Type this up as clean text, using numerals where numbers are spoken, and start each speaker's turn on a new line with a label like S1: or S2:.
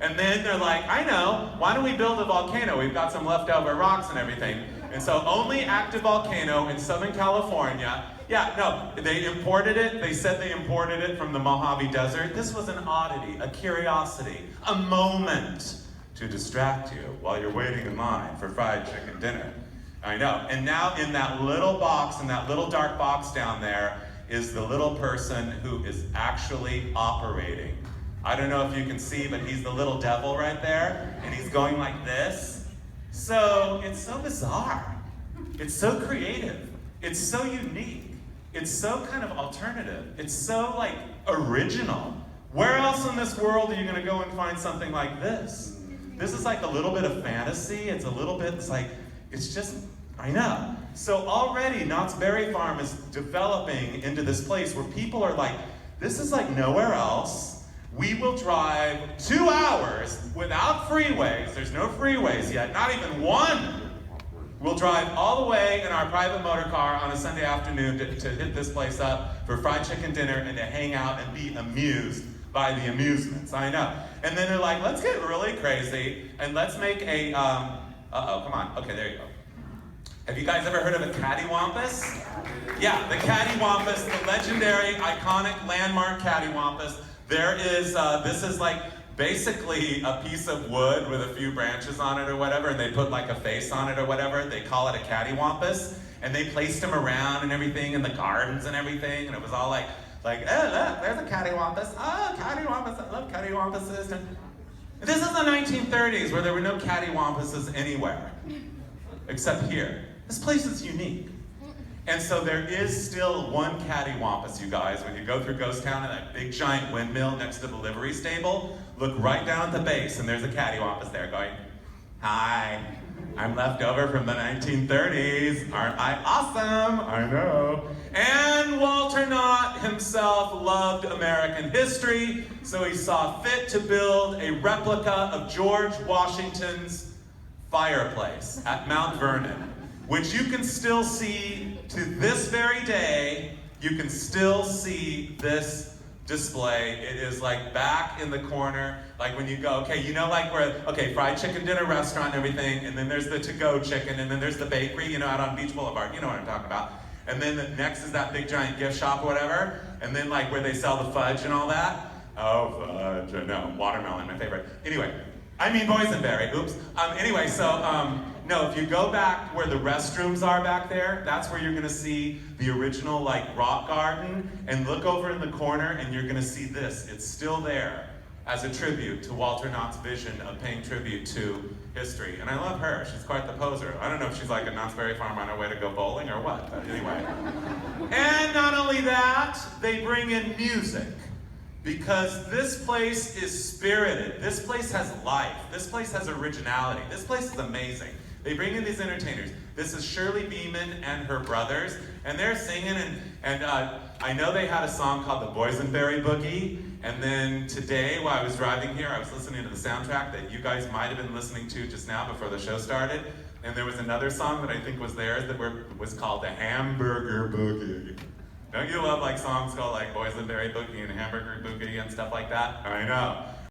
S1: And then they're like, I know, why don't we build a volcano? We've got some leftover rocks and everything. And so only active volcano in Southern California. Yeah, no, they imported it. They said they imported it from the Mojave Desert. This was an oddity, a curiosity, a moment to distract you while you're waiting in line for fried chicken dinner. I know. And now in that little box, in that little dark box down there, is the little person who is actually operating. I don't know if you can see, but he's the little devil right there, and he's going like this. So it's so bizarre. It's so creative. It's so unique. It's so kind of alternative. It's so like original. Where else in this world are you going to go and find something like this? This is like a little bit of fantasy. It's a little bit, it's like, it's just, I know. So already Knott's Berry Farm is developing into this place where people are like, this is like nowhere else. We will drive 2 hours without freeways. There's no freeways yet, not even one. We'll drive all the way in our private motor car on a Sunday afternoon to hit this place up for fried chicken dinner and to hang out and be amused by the amusements. I know. And then they're like, let's get really crazy and let's make a, uh-oh, come on. Okay, there you go. Have you guys ever heard of a cattywampus? Yeah, the cattywampus, the legendary, iconic, landmark cattywampus. There is, this is like basically a piece of wood with a few branches on it or whatever, and they put like a face on it or whatever. They call it a cattywampus, and they placed them around and everything in the gardens and everything, and it was all like, oh, look, there's a cattywampus. Oh, cattywampus, I love cattywampuses. And this is the 1930s where there were no cattywampuses anywhere, except here. This place is unique. And so there is still one cattywampus, you guys. When you go through GhostTown and that big giant windmill next to the livery stable, look right down at the base and there's a cattywampus there going, hi, I'm left over from the 1930s. Aren't I awesome? I know. And Walter Knott himself loved American history, so he saw fit to build a replica of George Washington's fireplace at Mount Vernon, which you can still see to this very day. You can still see this display. It is like back in the corner, like when you go, okay, you know, like where, okay, fried chicken dinner restaurant and everything, and then there's the to-go chicken, and then there's the bakery, you know, out on Beach Boulevard, you know what I'm talking about. And then the next is that big giant gift shop or whatever, and then like where they sell the fudge and all that. Oh, fudge, no, watermelon, my favorite. Anyway, I mean boysenberry, oops. Anyway, so, no, if you go back where the restrooms are back there, that's where you're gonna see the original like rock garden, and look over in the corner and you're gonna see this. It's still there as a tribute to Walter Knott's vision of paying tribute to history. And I love her, she's quite the poser. I don't know if she's like a Knott's Berry Farm on her way to go bowling or what, but anyway. And not only that, they bring in music. Because this place is spirited. This place has life. This place has originality. This place is amazing. They bring in these entertainers. This is Shirley Beeman and her brothers, and they're singing, and I know they had a song called the Boysenberry Boogie, and then today, while I was driving here, I was listening to the soundtrack that you guys might have been listening to just now before the show started, and there was another song that I think was theirs that was called the Hamburger Boogie. Don't you love like songs called like Boysenberry Boogie and Hamburger Boogie and stuff like that? I know.